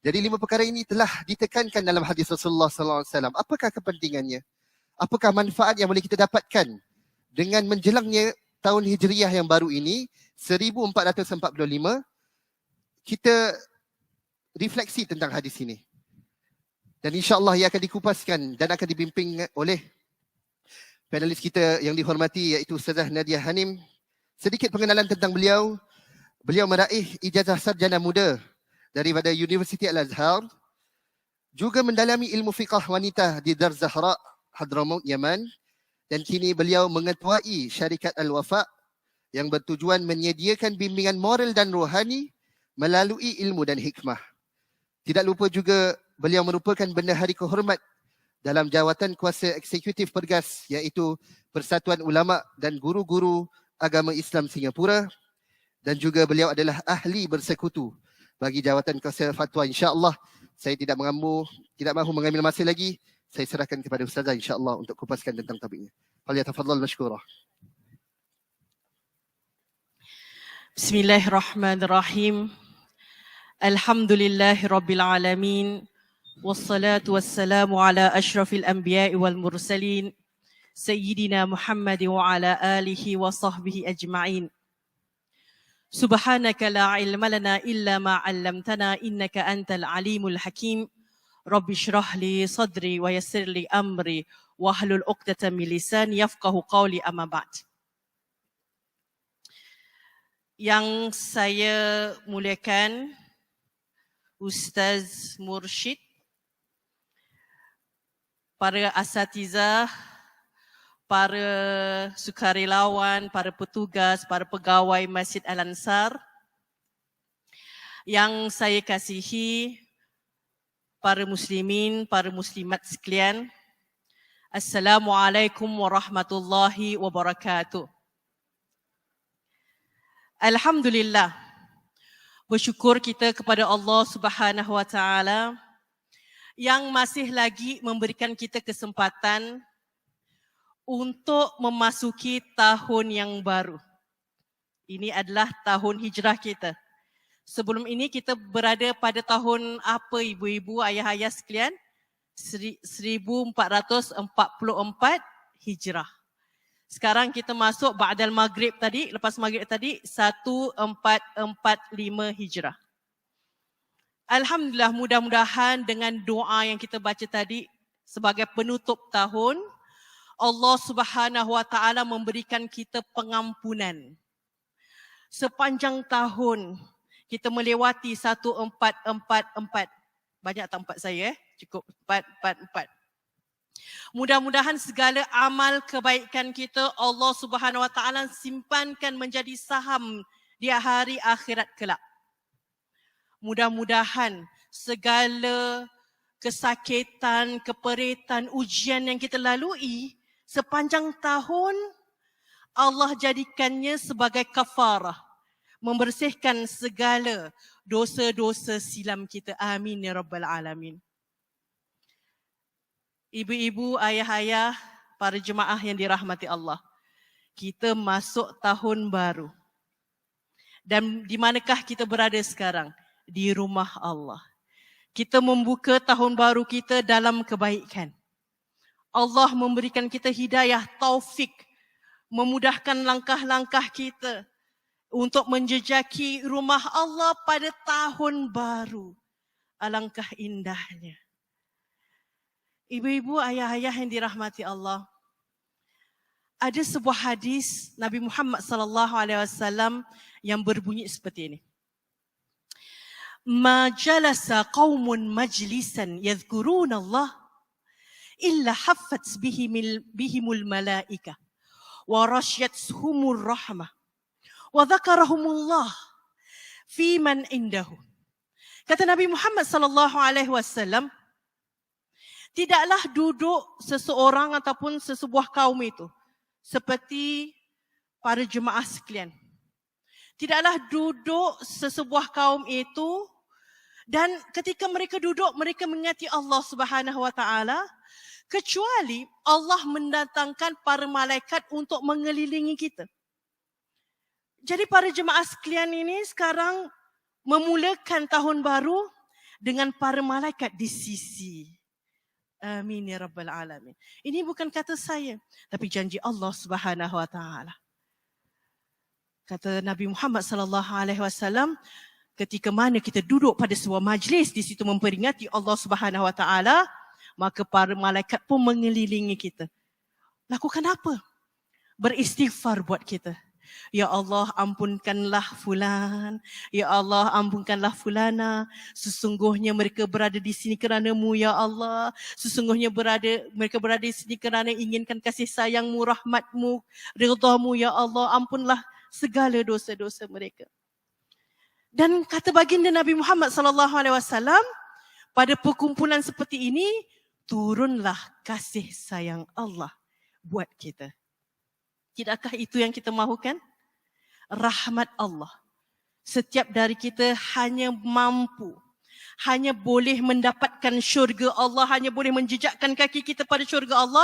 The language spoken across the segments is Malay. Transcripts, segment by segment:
Jadi 5 perkara ini telah ditekankan dalam hadis Rasulullah SAW. Apakah kepentingannya? Apakah manfaat yang boleh kita dapatkan dengan menjelangnya tahun Hijriah yang baru ini, 1445, kita refleksi tentang hadis ini. Dan insya-Allah ia akan dikupaskan dan akan dibimbing oleh panelis kita yang dihormati iaitu Ustazah Nadia Hanim. Sedikit pengenalan tentang beliau. Beliau meraih ijazah sarjana muda daripada Universiti Al-Azhar. Juga mendalami ilmu fiqh wanita di Dar Zahra, Hadramaut, Yaman. Dan kini beliau mengetuai syarikat Al-Wafa yang bertujuan menyediakan bimbingan moral dan rohani melalui ilmu dan hikmah. Tidak lupa juga beliau merupakan bendahari kehormat dalam jawatan kuasa eksekutif Pergas iaitu Persatuan Ulama dan Guru-Guru Agama Islam Singapura. Dan juga beliau adalah ahli bersekutu bagi jawatan kuasa fatwa. InsyaAllah saya tidak mahu mengambil masa lagi. Saya serahkan kepada Ustazah insyaAllah untuk kupaskan tentang topiknya. Falyatafaddal mashkurah. Bismillahirrahmanirrahim. Alhamdulillahirabbil alamin. Wassalatu wassalamu ala asyrafil anbiya'i wal mursalin sayyidina Muhammad wa ala alihi wa sahbihi ajma'in. Subhanaka la ilma lana illa ma 'allamtana innaka antal alimul hakim. Rabbi shrah li sadri wa yassir li amri wahlul 'uqdatam min lisani yafqahu qawli, amma ba'd. Yang saya muliakan Ustaz Mursyid, para asatizah, para sukarelawan, para petugas, para pegawai Masjid Al-Ansar, yang saya kasihi, para muslimin, para muslimat sekalian, Assalamualaikum warahmatullahi wabarakatuh. Alhamdulillah, bersyukur kita kepada Allah Subhanahu wa taala yang masih lagi memberikan kita kesempatan untuk memasuki tahun yang baru. Ini adalah tahun hijrah kita. Sebelum ini kita berada pada tahun apa ibu-ibu, ayah-ayah sekalian? 1444 hijrah. Sekarang kita masuk ba'dal maghrib tadi, lepas maghrib tadi 1445 hijrah. Alhamdulillah, mudah-mudahan dengan doa yang kita baca tadi sebagai penutup tahun, Allah Subhanahu wa taala memberikan kita pengampunan. Sepanjang tahun kita melewati 1444. Banyak tak empat saya? Cukup 444. Mudah-mudahan segala amal kebaikan kita Allah Subhanahu wa taala simpankan menjadi saham di hari akhirat kelak. Mudah-mudahan segala kesakitan, keperitan, ujian yang kita lalui sepanjang tahun, Allah jadikannya sebagai kafarah, membersihkan segala dosa-dosa silam kita. Amin ya rabbal alamin. Ibu-ibu, ayah-ayah, para jemaah yang dirahmati Allah, kita masuk tahun baru. Dan di manakah kita berada sekarang? Di rumah Allah. Kita membuka tahun baru kita dalam kebaikan. Allah memberikan kita hidayah, taufik, memudahkan langkah-langkah kita untuk menjejaki rumah Allah pada tahun baru. Alangkah indahnya. Ibu-ibu, ayah-ayah yang dirahmati Allah, ada sebuah hadis Nabi Muhammad SAW yang berbunyi seperti ini. Ma jalasa qaumun majlisan yadhkuruna Allah illa haffat bihimul malaika wa rasyathumur rahmah wa dzakarahumullah fi man indahu. Kata Nabi Muhammad SAW, tidaklah duduk seseorang ataupun sesebuah kaum itu seperti para jemaah sekalian. Tidaklah duduk sesebuah kaum itu dan ketika mereka duduk, mereka mengingati Allah Subhanahu wa taala, kecuali Allah mendatangkan para malaikat untuk mengelilingi kita. Jadi para jemaah sekalian ini sekarang memulakan tahun baru dengan para malaikat di sisi. Amin ya rabbal alamin. Ini bukan kata saya, tapi janji Allah Subhanahu wa taala. Kata Nabi Muhammad sallallahu alaihi wasallam, ketika mana kita duduk pada sebuah majlis di situ memperingati Allah Subhanahu wa taala, maka para malaikat pun mengelilingi kita. Lakukan apa? Beristighfar buat kita. Ya Allah, ampunkanlah fulan. Ya Allah, ampunkanlah fulana. Sesungguhnya mereka berada di sini kerana-Mu, ya Allah. Sesungguhnya mereka berada di sini kerana inginkan kasih sayang-Mu, rahmat-Mu, ridha-Mu, ya Allah. Ampunlah segala dosa-dosa mereka. Dan kata baginda Nabi Muhammad sallallahu alaihi wasallam, pada perkumpulan seperti ini turunlah kasih sayang Allah buat kita. Tidakkah itu yang kita mahukan? Rahmat Allah. Setiap dari kita hanya mampu, hanya boleh mendapatkan syurga Allah, hanya boleh menjejakkan kaki kita pada syurga Allah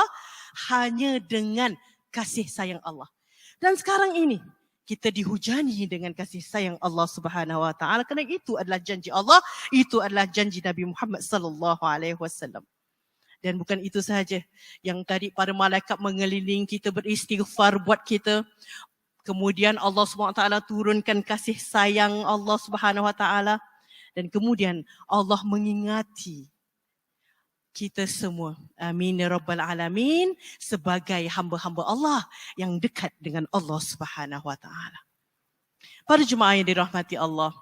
hanya dengan kasih sayang Allah. Dan sekarang ini kita dihujani dengan kasih sayang Allah Subhanahu wa taala, kerana itu adalah janji Allah, itu adalah janji Nabi Muhammad sallallahu alaihi wasallam. Dan bukan itu sahaja, yang tadi para malaikat mengelilingi kita beristighfar buat kita. Kemudian Allah SWT turunkan kasih sayang Allah SWT. Dan kemudian Allah mengingati kita semua. Amin ya rabbal alamin. Sebagai hamba-hamba Allah yang dekat dengan Allah SWT. Para jemaah yang dirahmati Allah,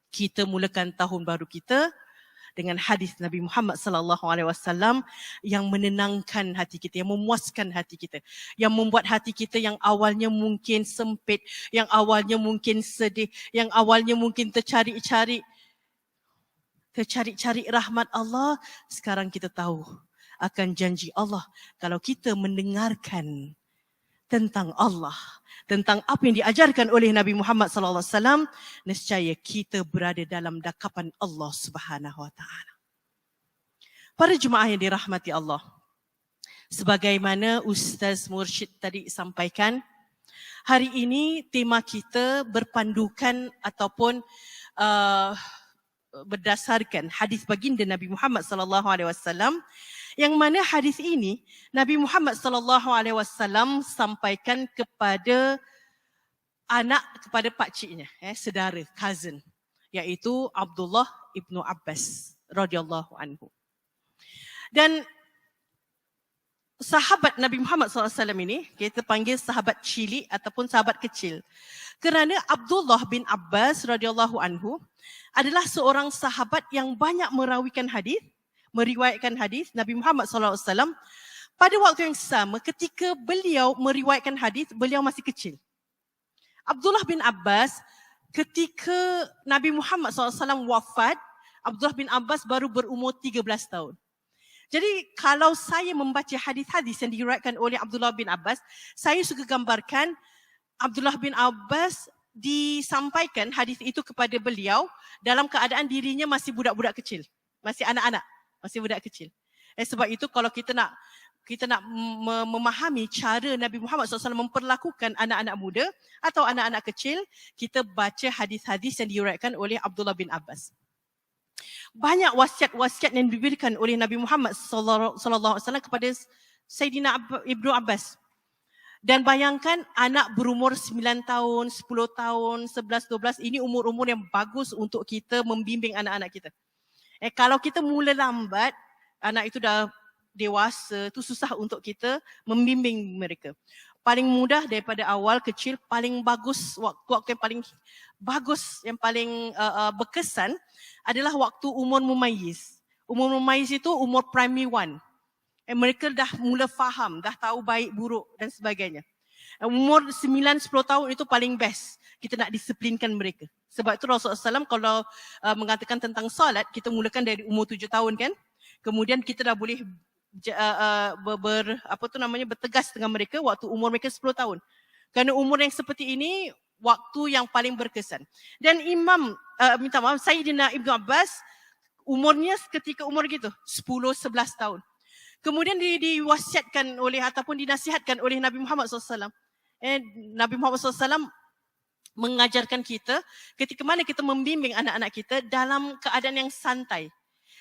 kita mulakan tahun baru kita dengan hadis Nabi Muhammad sallallahu alaihi wasallam yang menenangkan hati kita, yang memuaskan hati kita, yang membuat hati kita yang awalnya mungkin sempit, yang awalnya mungkin sedih, yang awalnya mungkin tercari-cari rahmat Allah, sekarang kita tahu akan janji Allah. Kalau kita mendengarkan tentang Allah, tentang apa yang diajarkan oleh Nabi Muhammad sallallahu alaihi wasallam, nescaya kita berada dalam dakapan Allah Subhanahu wa taala. Para jemaah yang dirahmati Allah, sebagaimana Ustaz Mursyid tadi sampaikan, hari ini tema kita berpandukan ataupun berdasarkan hadis baginda Nabi Muhammad sallallahu alaihi wasallam, yang mana hadis ini Nabi Muhammad sallallahu alaihi wasallam sampaikan kepada pakciknya, saudara, cousin, iaitu Abdullah ibnu Abbas radhiyallahu anhu. Dan sahabat Nabi Muhammad SAW ini kita panggil sahabat cilik ataupun sahabat kecil, kerana Abdullah bin Abbas radhiyallahu anhu adalah seorang sahabat yang banyak meriwayatkan hadis Nabi Muhammad SAW. Pada waktu yang sama, ketika beliau meriwayatkan hadis, beliau masih kecil. Abdullah bin Abbas, ketika Nabi Muhammad SAW wafat, Abdullah bin Abbas baru berumur 13 tahun. Jadi kalau saya membaca hadis-hadis yang diriwayatkan oleh Abdullah bin Abbas, saya suka gambarkan Abdullah bin Abbas disampaikan hadis itu kepada beliau dalam keadaan dirinya masih budak-budak kecil, masih anak-anak, masih budak kecil. Sebab itu kalau kita nak memahami cara Nabi Muhammad SAW memperlakukan anak-anak muda atau anak-anak kecil, kita baca hadis-hadis yang diriwayatkan oleh Abdullah bin Abbas. Banyak wasiat-wasiat yang diberikan oleh Nabi Muhammad SAW kepada Sayyidina Ibnu Abbas. Dan bayangkan anak berumur 9 tahun, 10 tahun, 11, 12, ini umur-umur yang bagus untuk kita membimbing anak-anak kita. Kalau kita mula lambat, anak itu dah dewasa, itu susah untuk kita membimbing mereka. Paling mudah daripada awal kecil, paling bagus, waktu yang paling bagus, yang paling berkesan adalah waktu umur mumayyiz. Umur mumayyiz itu umur primary 1. Mereka dah mula faham, dah tahu baik buruk dan sebagainya. Umur 9-10 tahun itu paling best. Kita nak disiplinkan mereka. Sebab itu Rasulullah SAW kalau mengatakan tentang salat, kita mulakan dari umur 7 tahun kan. Kemudian kita dah boleh bertegas dengan mereka waktu umur mereka 10 tahun. Kerana umur yang seperti ini, waktu yang paling berkesan. Dan Sayyidina Ibnu Abbas, umurnya ketika umur gitu, 10-11 tahun. Kemudian diwasiatkan oleh ataupun dinasihatkan oleh Nabi Muhammad SAW. Nabi Muhammad SAW mengajarkan kita ketika mana kita membimbing anak-anak kita dalam keadaan yang santai,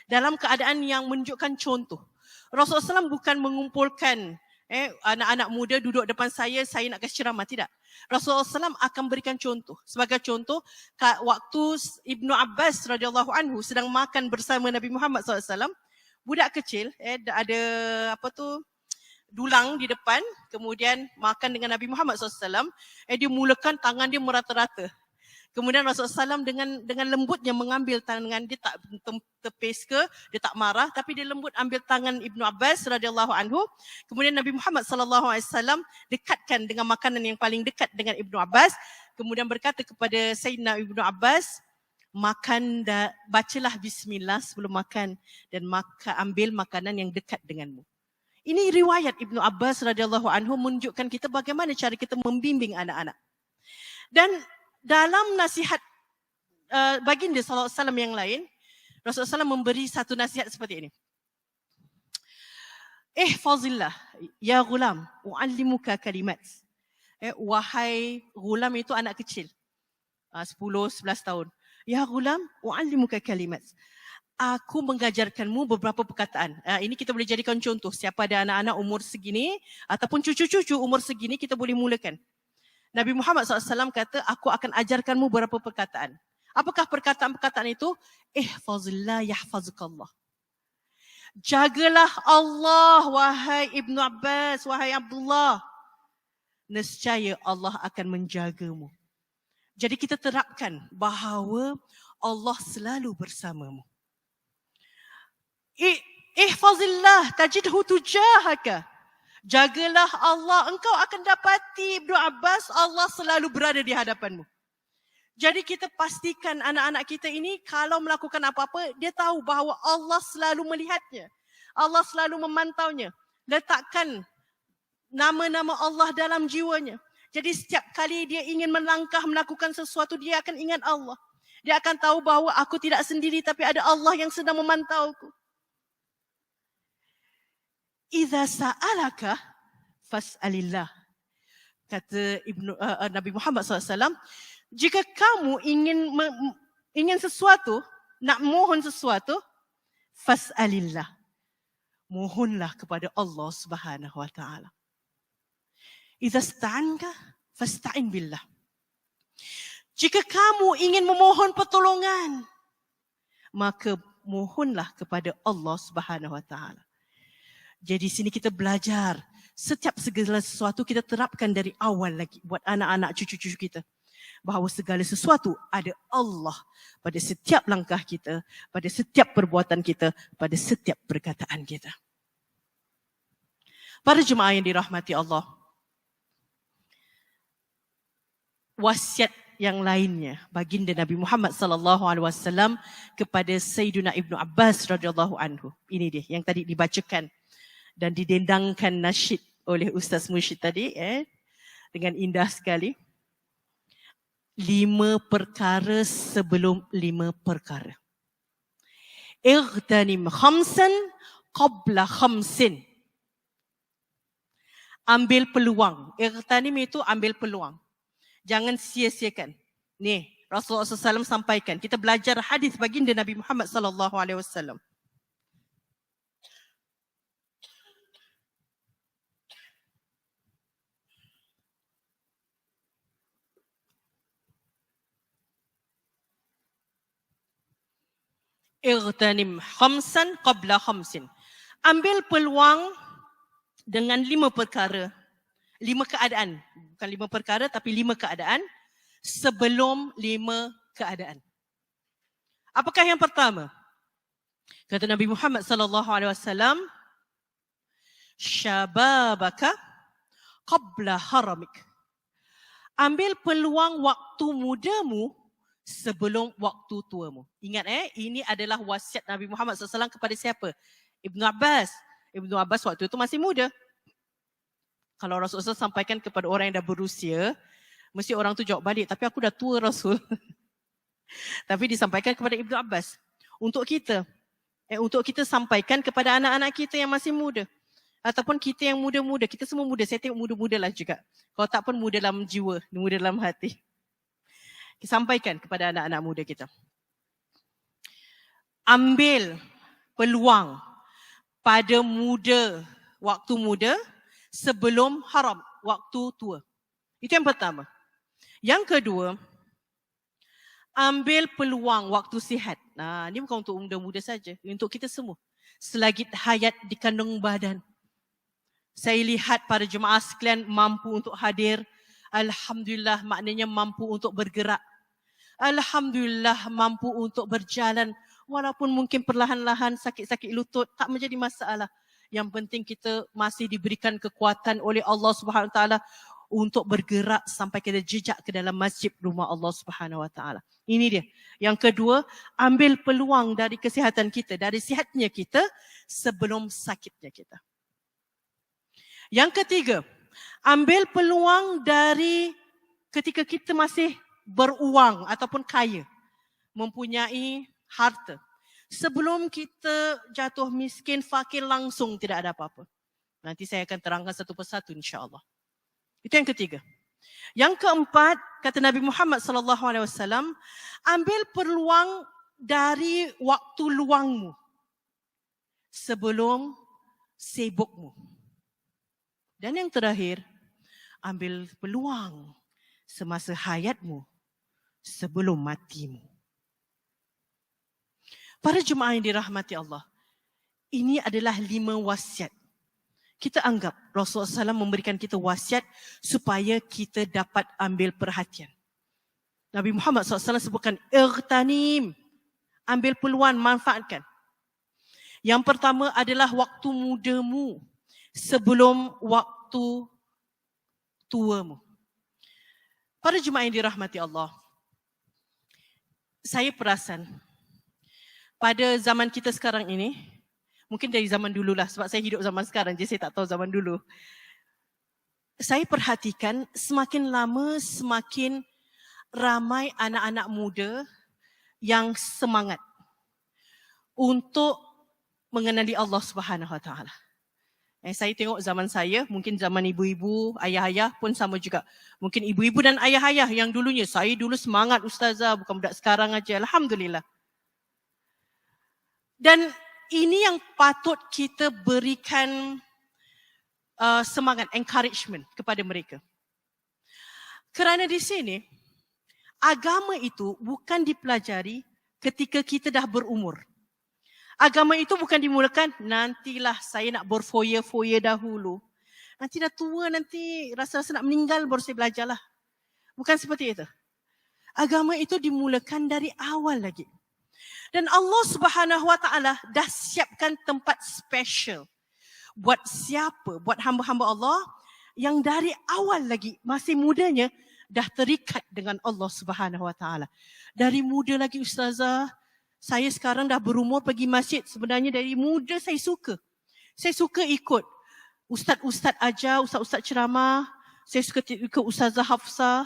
dalam keadaan yang menunjukkan contoh. Rasulullah SAW bukan mengumpulkan anak-anak muda duduk depan saya nak kasih ceramah, tidak. Rasulullah SAW akan berikan contoh. Sebagai contoh, waktu Ibnu Abbas radhiyallahu anhu sedang makan bersama Nabi Muhammad SAW, budak kecil ada dulang di depan, kemudian makan dengan Nabi Muhammad SAW, dia mulakan tangan dia merata-rata. Kemudian Rasulullah SAW dengan lembutnya mengambil tangan, dia tak tepis ke, dia tak marah, tapi dia lembut ambil tangan Ibnu Abbas radhiyallahu anhu. Kemudian Nabi Muhammad SAW dekatkan dengan makanan yang paling dekat dengan Ibnu Abbas. Kemudian berkata kepada Sayyidina Ibnu Abbas, bacalah bismillah sebelum makan dan ambil makanan yang dekat denganmu. Ini riwayat Ibnu Abbas radhiyallahu anhu menunjukkan kita bagaimana cara kita membimbing anak-anak. Dan dalam nasihat baginda sallallahu alaihi wasallam yang lain, Rasulullah SAW memberi satu nasihat seperti ini. Ihfazillah ya ghulam u'allimuka kalimat. Wahai ghulam, itu anak kecil, 10-11 tahun. Ya ghulam u'allimuka kalimat. Aku mengajarkanmu beberapa perkataan. Ini kita boleh jadikan contoh. Siapa ada anak-anak umur segini ataupun cucu-cucu umur segini, kita boleh mulakan. Nabi Muhammad SAW kata, aku akan ajarkanmu beberapa perkataan. Apakah perkataan-perkataan itu? Ihfazillah yahfazukallah. Jagalah Allah, wahai Ibnu Abbas, wahai Abdullah. Nescaya Allah akan menjagamu. Jadi kita terapkan bahawa Allah selalu bersamamu. Ihfazillah tajidhu tujahaka. Jagalah Allah, engkau akan dapati Ibnu Abbas, Allah selalu berada di hadapanmu. Jadi kita pastikan anak-anak kita ini kalau melakukan apa-apa, dia tahu bahawa Allah selalu melihatnya. Allah selalu memantaunya. Letakkan nama-nama Allah dalam jiwanya. Jadi setiap kali dia ingin melangkah melakukan sesuatu, dia akan ingat Allah. Dia akan tahu bahawa aku tidak sendiri, tapi ada Allah yang sedang memantauku. Idza sa'alaka fas'alillah. Kata Nabi Muhammad SAW, jika kamu ingin sesuatu, nak mohon sesuatu, fas'alillah. Mohonlah kepada Allah Subhanahu wa taala. Idza sta'anka fasta'in billah. Jika kamu ingin memohon pertolongan, maka mohonlah kepada Allah Subhanahu wa taala. Jadi sini kita belajar setiap segala sesuatu kita terapkan dari awal lagi buat anak-anak cucu-cucu kita. Bahawa segala sesuatu ada Allah pada setiap langkah kita, pada setiap perbuatan kita, pada setiap perkataan kita. Para jemaah yang dirahmati Allah, wasiat yang lainnya baginda Nabi Muhammad sallallahu alaihi wasallam kepada Sayyidina Ibnu Abbas radhiyallahu anhu. Ini dia yang tadi dibacakan dan didendangkan nasyid oleh Ustaz Mursyid tadi dengan indah sekali. 5 perkara sebelum 5 perkara. Ightanim khamsan qabla khamsin. Ambil peluang. Ightanim itu ambil peluang. Jangan sia-siakan. Nih, Rasulullah SAW sampaikan. Kita belajar hadis baginda Nabi Muhammad SAW. Ightanim khamsan qabla khamsin. Ambil peluang dengan 5 perkara. 5 keadaan. Bukan 5 perkara tapi 5 keadaan sebelum 5 keadaan. Apakah yang pertama? Kata Nabi Muhammad sallallahu alaihi wasallam, syababaka qabla haramik. Ambil peluang waktu mudamu sebelum waktu tuamu. Ingat ini adalah wasiat Nabi Muhammad SAW kepada siapa? Ibnu Abbas. Ibnu Abbas waktu itu masih muda. Kalau Rasulullah sampaikan kepada orang yang dah berusia, mesti orang tu jawab balik, tapi aku dah tua Rasul. Tapi disampaikan kepada Ibnu Abbas. Untuk kita sampaikan kepada anak-anak kita yang masih muda. Ataupun kita yang muda-muda, kita semua muda. Saya tengok muda-muda lah juga. Kalau tak pun muda dalam jiwa, muda dalam hati. Kita sampaikan kepada anak-anak muda kita. Ambil peluang pada waktu muda sebelum haram, waktu tua. Itu yang pertama. Yang kedua, ambil peluang waktu sihat. Nah, ini bukan untuk muda-muda saja, untuk kita semua. Selagi hayat di kandung badan. Saya lihat para jemaah sekalian mampu untuk hadir. Alhamdulillah, maknanya mampu untuk bergerak. Alhamdulillah, mampu untuk berjalan. Walaupun mungkin perlahan-lahan sakit-sakit lutut, tak menjadi masalah. Yang penting kita masih diberikan kekuatan oleh Allah Subhanahu Wa Taala untuk bergerak sampai kita jejak ke dalam masjid rumah Allah Subhanahu Wa Taala. Ini dia. Yang kedua, ambil peluang dari kesihatan kita, dari sihatnya kita sebelum sakitnya kita. Yang ketiga, ambil peluang dari ketika kita masih beruang ataupun kaya, mempunyai harta. Sebelum kita jatuh miskin, fakir, langsung tidak ada apa-apa. Nanti saya akan terangkan satu persatu insya-Allah. Itu yang ketiga. Yang keempat, kata Nabi Muhammad SAW, ambil peluang dari waktu luangmu sebelum sibukmu. Dan yang terakhir, ambil peluang semasa hayatmu sebelum matimu. Para jemaah yang dirahmati Allah, ini adalah 5 wasiat. Kita anggap Rasulullah SAW memberikan kita wasiat supaya kita dapat ambil perhatian. Nabi Muhammad SAW sebutkan, Ightanim, ambil peluang, manfaatkan. Yang pertama adalah waktu mudamu sebelum waktu tuamu. Para jemaah yang dirahmati Allah, saya perasan pada zaman kita sekarang ini, mungkin dari zaman dululah sebab saya hidup zaman sekarang, jadi saya tak tahu zaman dulu. Saya perhatikan semakin lama semakin ramai anak-anak muda yang semangat untuk mengenali Allah Subhanahu Wa Taala. Saya tengok zaman saya, mungkin zaman ibu-ibu, ayah-ayah pun sama juga. Mungkin ibu-ibu dan ayah-ayah yang dulunya, saya dulu semangat ustazah, bukan budak sekarang aja. Alhamdulillah. Dan ini yang patut kita berikan semangat, encouragement kepada mereka. Kerana di sini, agama itu bukan dipelajari ketika kita dah berumur. Agama itu bukan dimulakan, nantilah saya nak berfoya-foya dahulu. Nanti dah tua, nanti rasa-rasa nak meninggal baru saya belajarlah. Bukan seperti itu. Agama itu dimulakan dari awal lagi. Dan Allah Subhanahu Wa Taala dah siapkan tempat special buat siapa? Buat hamba-hamba Allah yang dari awal lagi masih mudanya dah terikat dengan Allah Subhanahu Wa Taala. Dari muda lagi ustazah, saya sekarang dah berumur pergi masjid. Sebenarnya dari muda saya suka. Saya suka ikut ustaz-ustaz ajar, ustaz-ustaz ceramah. Saya suka ikut ustazah Hafsah.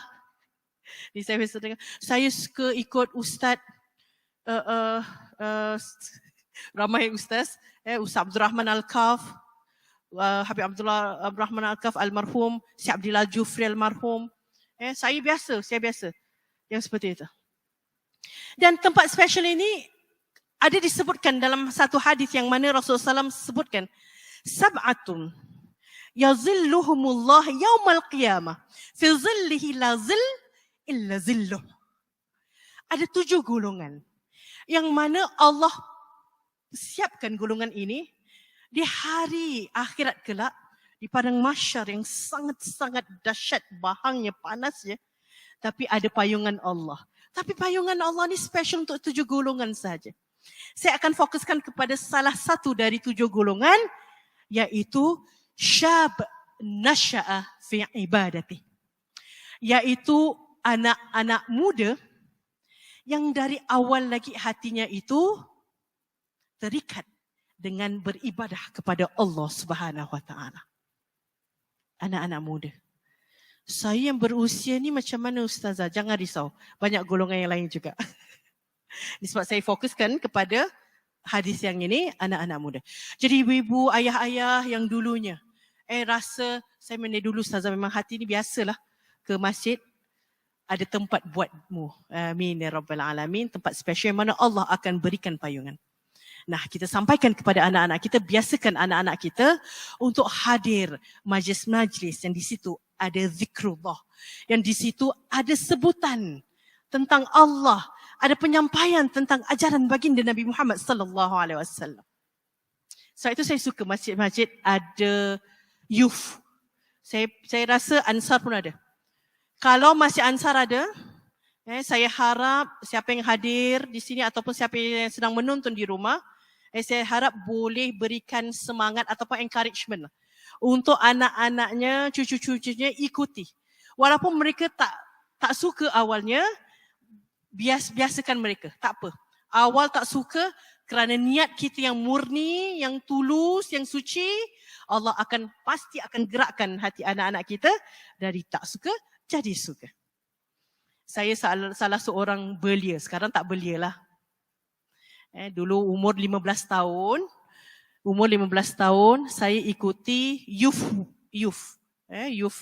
Ni saya biasa dengar. Saya suka ikut ustaz ramai ustaz, Ustaz Abdul Rahman Al-Kaf, Habib Abdullah Rahman Al-Kaf almarhum, Syekh Abdillah Jufri almarhum. Saya biasa yang seperti itu. Dan tempat special ini ada disebutkan dalam satu hadis yang mana Rasulullah SAW sebutkan, sab'atun yazilluhumullah yaumal qiyamah fi zillihi la zill illa zilluh. Ada 7 golongan yang mana Allah siapkan golongan ini di hari akhirat kelak, di padang mahsyar yang sangat-sangat dahsyat, bahangnya, panasnya, tapi ada payungan Allah. Tapi payungan Allah ni special untuk 7 golongan saja. Saya akan fokuskan kepada salah satu dari 7 golongan, iaitu syab nasya'a fi ibadati. Iaitu anak-anak muda yang dari awal lagi hatinya itu terikat dengan beribadah kepada Allah Subhanahu Wa Taala. Anak-anak muda. Saya yang berusia ni macam mana ustazah? Jangan risau. Banyak golongan yang lain juga. Ini sebab saya fokuskan kepada hadis yang ini, anak-anak muda. Jadi ibu-ibu, ayah-ayah yang dulunya rasa saya dulu ustazah memang hati ni biasalah ke masjid. ada tempat buatmu. Amin ya rabbal alamin. Tempat special yang mana Allah akan berikan payungan. Nah, kita sampaikan kepada anak-anak kita, biasakan anak-anak kita untuk hadir majlis-majlis yang di situ ada zikrullah, yang di situ ada sebutan tentang Allah, ada penyampaian tentang ajaran baginda Nabi Muhammad sallallahu alaihi wasallam. Sebab itu saya suka masjid-masjid ada youth. Saya rasa Ansar pun ada. Kalau masih Ansar ada, saya harap siapa yang hadir di sini ataupun siapa yang sedang menonton di rumah, saya harap boleh berikan semangat ataupun encouragement untuk anak-anaknya, cucu-cucunya ikuti. Walaupun mereka tak suka awalnya, biasakan mereka, tak apa. Awal tak suka, kerana niat kita yang murni, yang tulus, yang suci, Allah pasti akan gerakkan hati anak-anak kita dari tak suka jadi suka. Saya salah seorang belia, sekarang tak belia lah. Dulu umur 15 tahun, saya ikuti youth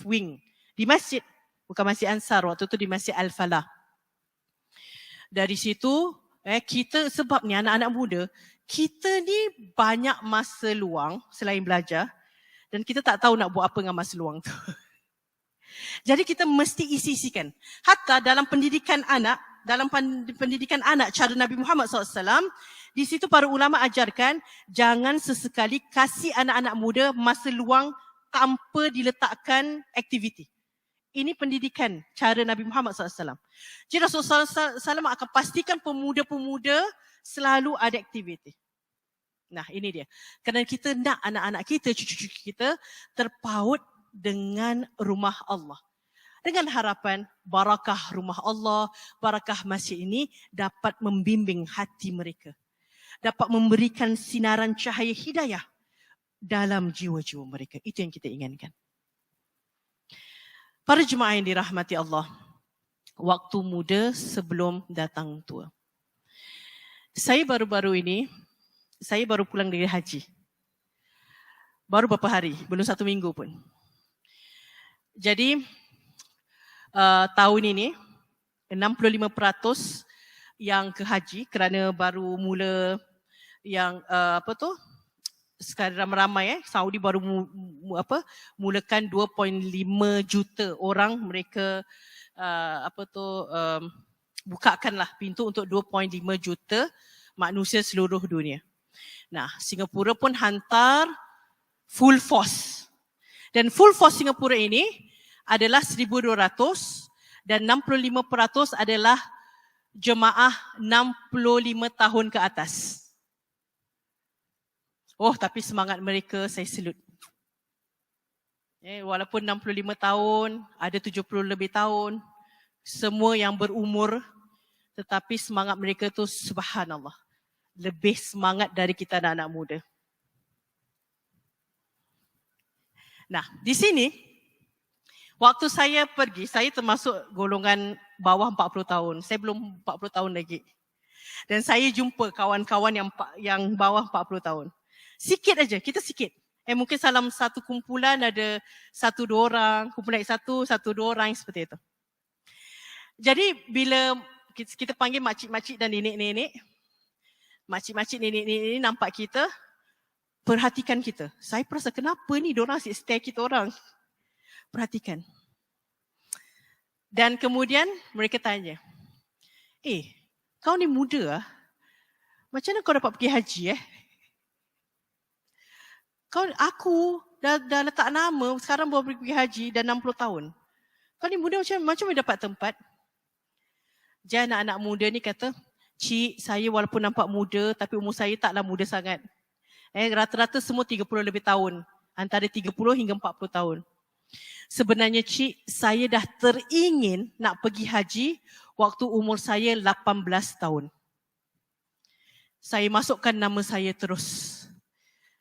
wing di masjid, bukan Masjid Ansar, waktu itu di Masjid Al-Falah. Dari situ kita, sebab ni anak-anak muda, kita ni banyak masa luang selain belajar dan kita tak tahu nak buat apa dengan masa luang tu. Jadi kita mesti isi-isikan. Hatta dalam pendidikan anak, cara Nabi Muhammad SAW, di situ para ulama ajarkan jangan sesekali kasih anak-anak muda masa luang tanpa diletakkan aktiviti. Ini pendidikan cara Nabi Muhammad SAW. Jadi Rasulullah SAW akan pastikan pemuda-pemuda selalu ada aktiviti. Nah, ini dia. Kerana kita nak anak-anak kita, cucu-cucu kita terpaut dengan rumah Allah. Dengan harapan barakah rumah Allah, barakah masjid ini dapat membimbing hati mereka. Dapat memberikan sinaran cahaya hidayah dalam jiwa-jiwa mereka. Itu yang kita inginkan. Para jemaah yang dirahmati Allah, waktu muda sebelum datang tua. Saya baru-baru ini, saya baru pulang dari haji. Baru beberapa hari, belum 1 minggu pun. Jadi tahun ini 65% yang ke haji kerana baru mula yang sekarang ramai Saudi baru mulakan 2.5 juta orang mereka bukakanlah pintu untuk 2.5 juta manusia seluruh dunia. Nah, Singapura pun hantar full force. Dan full force Singapura ini adalah 1,200 dan 65% adalah jemaah 65 tahun ke atas. Oh, tapi semangat mereka saya salute. Walaupun 65 tahun, ada 70 lebih tahun, semua yang berumur, tetapi semangat mereka tu subhanallah. Lebih semangat dari kita anak-anak muda. Nah, di sini, waktu saya pergi, saya termasuk golongan bawah 40 tahun. Saya belum 40 tahun lagi. Dan saya jumpa kawan-kawan yang bawah 40 tahun. Sikit aja, kita sikit. Mungkin dalam satu kumpulan ada 1-2 orang, kumpulan 1-2 orang seperti itu. Jadi bila kita panggil makcik-makcik dan nenek-nenek, makcik-makcik nenek-nenek ini nampak kita, perhatikan kita. Saya perasa kenapa ni diorang asyik stare kita orang. Perhatikan. Dan kemudian mereka tanya, kau ni muda ah? Macam mana kau dapat pergi haji Aku dah letak nama, sekarang baru pergi haji dah 60 tahun. Kau ni muda macam mana dapat tempat? Jadi anak-anak muda ni kata, Cik, saya walaupun nampak muda tapi umur saya taklah muda sangat. Rata-rata semua 30 lebih tahun. Antara 30 hingga 40 tahun. Sebenarnya Cik, saya dah teringin nak pergi haji waktu umur saya 18 tahun. Saya masukkan nama saya terus.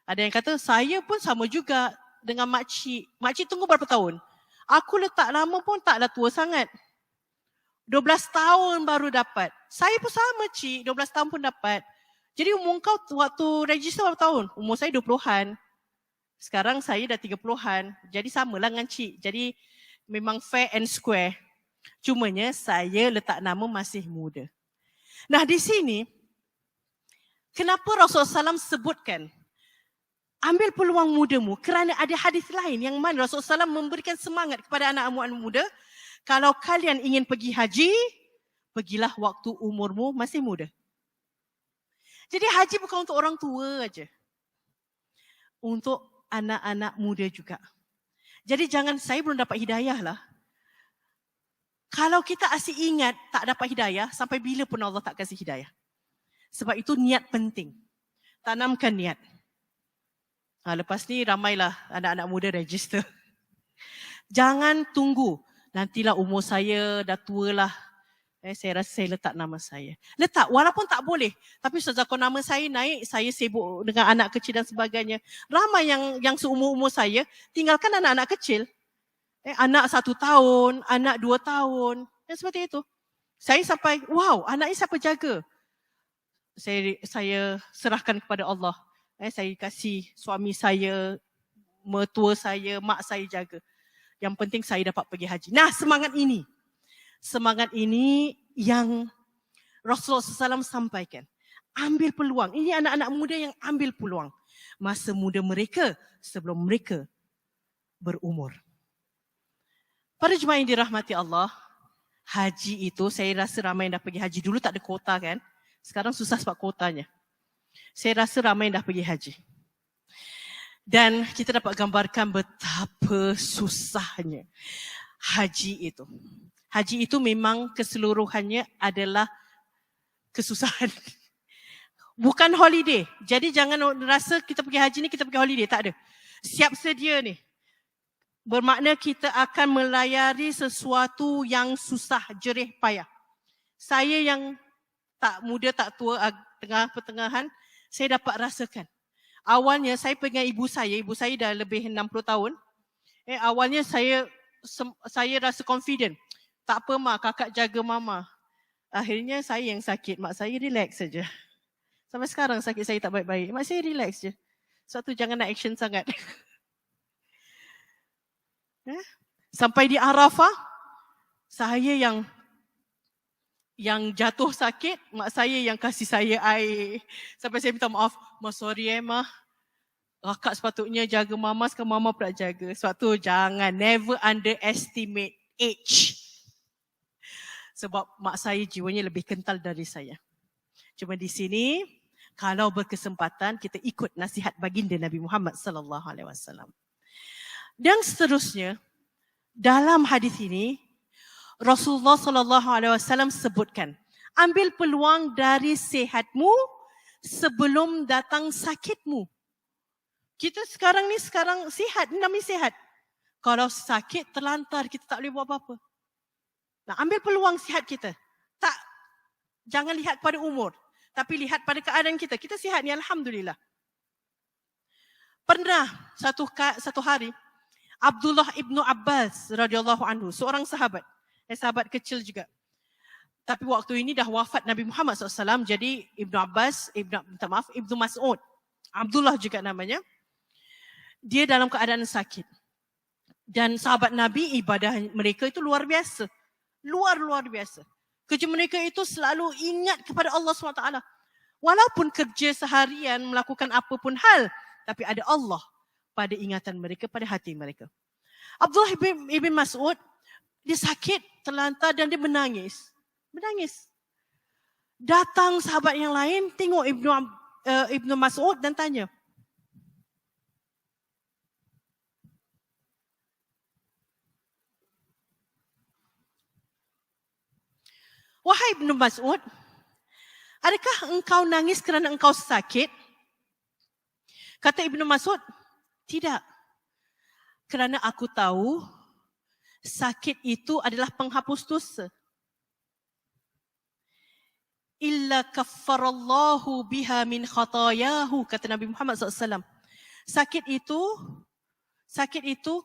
Ada yang kata, saya pun sama juga dengan makcik. Makcik tunggu berapa tahun? Aku letak nama pun taklah tua sangat. 12 tahun baru dapat. Saya pun sama Cik, 12 tahun pun dapat. Jadi umur kau waktu register berapa tahun? Umur saya 20-an. Sekarang saya dah 30-an. Jadi samalah dengan Cik. Jadi memang fair and square. Cumanya saya letak nama masih muda. Nah di sini, kenapa Rasulullah SAW sebutkan ambil peluang mudamu? Kerana ada hadis lain yang mana Rasulullah SAW memberikan semangat kepada anak-anak muda. Kalau kalian ingin pergi haji, pergilah waktu umurmu masih muda. Jadi haji bukan untuk orang tua aja. Untuk anak-anak muda juga. Jadi jangan, saya belum dapat hidayah lah. Kalau kita asyik ingat tak dapat hidayah, sampai bila pun Allah tak kasih hidayah. Sebab itu niat penting. Tanamkan niat. Lepas ni ramailah anak-anak muda register. Jangan tunggu. Nantilah umur saya dah tua lah. Saya rasa saya letak nama saya. Letak, walaupun tak boleh. Tapi sejak nama saya naik, saya sibuk dengan anak kecil dan sebagainya. Ramai yang seumur-umur saya, tinggalkan anak-anak kecil. Anak 1 tahun, anak 2 tahun. Dan seperti itu. Saya sampai, wow, anak ini siapa jaga? Saya serahkan kepada Allah. Saya kasih suami saya, mertua saya, mak saya jaga. Yang penting saya dapat pergi haji. Nah, semangat ini yang Rasulullah SAW sampaikan. Ambil peluang. Ini anak-anak muda yang ambil peluang. Masa muda mereka sebelum mereka berumur. Para jemaah yang dirahmati Allah, haji itu saya rasa ramai yang dah pergi haji. Dulu tak ada kuota kan? Sekarang susah sebab kuotanya. Saya rasa ramai yang dah pergi haji. Dan kita dapat gambarkan betapa susahnya haji itu. Haji itu memang keseluruhannya adalah kesusahan. Bukan holiday. Jadi jangan rasa kita pergi haji ni kita pergi holiday. Tak ada. Siap sedia ni. Bermakna kita akan melayari sesuatu yang susah, jerih, payah. Saya yang tak muda, tak tua, tengah pertengahan, saya dapat rasakan. Awalnya saya pegang ibu saya dah lebih 60 tahun. Awalnya saya rasa confident. Tak apa mak, kakak jaga mama. Akhirnya saya yang sakit, mak saya relax saja. Sampai sekarang sakit saya tak baik-baik. Mak saya relax je. Sebab tu jangan nak action sangat. Sampai di Arafah, saya yang jatuh sakit, mak saya yang kasih saya air. Sampai saya minta maaf, "Ma, sorry ma. Kakak sepatutnya jaga mama, sekarang mama pula jaga." Sebab tu jangan, never underestimate age. Sebab mak saya jiwanya lebih kental dari saya. Cuma di sini, kalau berkesempatan kita ikut nasihat baginda Nabi Muhammad sallallahu alaihi wasallam. Dan seterusnya, dalam hadis ini, Rasulullah sallallahu alaihi wasallam sebutkan, ambil peluang dari sihatmu sebelum datang sakitmu. Kita sekarang sihat, namanya sihat. Kalau sakit terlantar, kita tak boleh buat apa-apa. Nah, ambil peluang sihat kita. Jangan lihat pada umur, tapi lihat pada keadaan kita. Kita sihat ni, alhamdulillah. Pernah satu hari, Abdullah ibnu Abbas radhiyallahu anhu, seorang sahabat kecil juga. Tapi waktu ini dah wafat Nabi Muhammad SAW, jadi Ibnu Mas'ud, Abdullah juga namanya. Dia dalam keadaan sakit. Dan sahabat Nabi, ibadah mereka itu luar biasa. Luar biasa. Kerja mereka itu selalu ingat kepada Allah SWT. Walaupun kerja seharian melakukan apapun hal, tapi ada Allah pada ingatan mereka, pada hati mereka. Abdullah ibn Mas'ud, dia sakit, terlantar dan dia menangis. Datang sahabat yang lain, tengok Ibnu Mas'ud dan tanya, "Wahai Ibnu Mas'ud, adakah engkau nangis kerana engkau sakit?" Kata Ibnu Mas'ud, "Tidak. Kerana aku tahu sakit itu adalah penghapus dosa. Illa kaffarallahu biha min khatayahu," kata Nabi Muhammad SAW. Sakit itu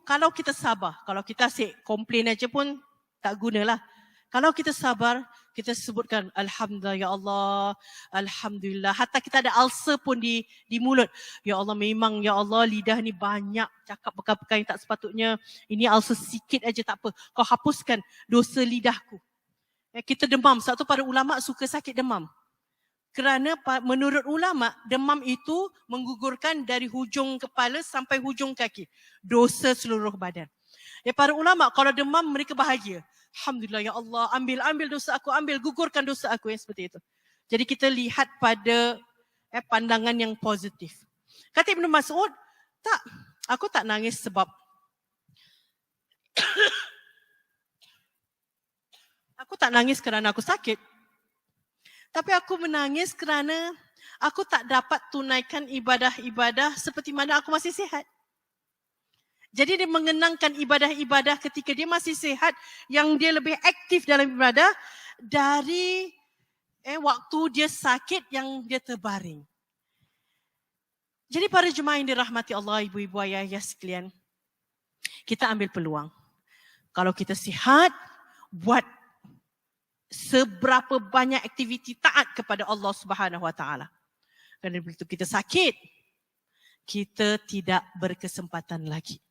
kalau kita sabar, kalau kita komplain aja pun tak gunalah. Kalau kita sabar, kita sebutkan Alhamdulillah ya Allah, Alhamdulillah. Hatta kita ada ulcer pun di mulut. Ya Allah, memang ya Allah lidah ni banyak cakap perkara-perkara yang tak sepatutnya. Ini ulcer sikit aja tak apa. Kau hapuskan dosa lidahku. Kita demam. Sebab tu para ulama suka sakit demam. Kerana menurut ulama, demam itu menggugurkan dari hujung kepala sampai hujung kaki. Dosa seluruh badan. Para ulama kalau demam mereka bahagia. Alhamdulillah ya Allah, ambil dosa aku, gugurkan dosa aku, yang seperti itu. Jadi kita lihat pada pandangan yang positif. Kata Ibn Mas'ud, tak, aku tak nangis sebab aku tak nangis kerana aku sakit. Tapi aku menangis kerana aku tak dapat tunaikan ibadah-ibadah seperti mana aku masih sihat. Jadi dia mengenangkan ibadah-ibadah ketika dia masih sihat, yang dia lebih aktif dalam ibadah dari waktu dia sakit yang dia terbaring. Jadi para jemaah yang dirahmati Allah, ibu-ibu, ayah-ayah sekalian, kita ambil peluang. Kalau kita sihat, buat seberapa banyak aktiviti taat kepada Allah Subhanahu Wa Taala. Kerana begitu kita sakit, kita tidak berkesempatan lagi.